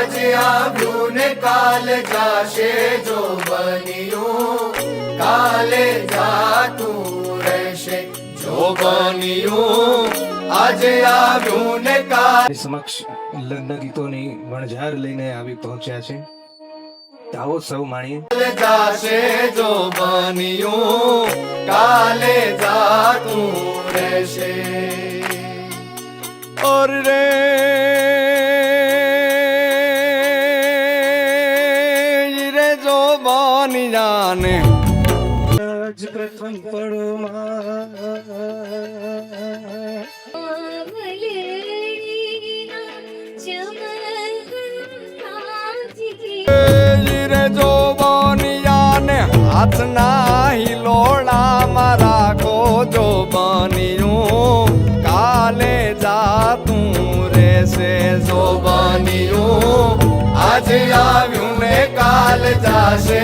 આજે આવ્યું ને કાલે જાશે જો બન્યું, કાલે જાતું રહેશે જો બન્યું. આજે આવ્યું ને કાલે સમક્ષ લગ્ન ગીતોની વણઝાર લઈને આવી પહોંચ્યા છે. આવો સૌ માણીએ. જાશે જો બન્યું, કાલે જાતું રહેશે. और रे रे जो बानी जाने આજ પ્રથમ પળમાં રે જો બાની જાને હાથ ના હિલોડા મારા કો જો બન્યું, કાલે જાતું રહેશે જો બન્યું. આજે આવ્યું ને કાલે જાશે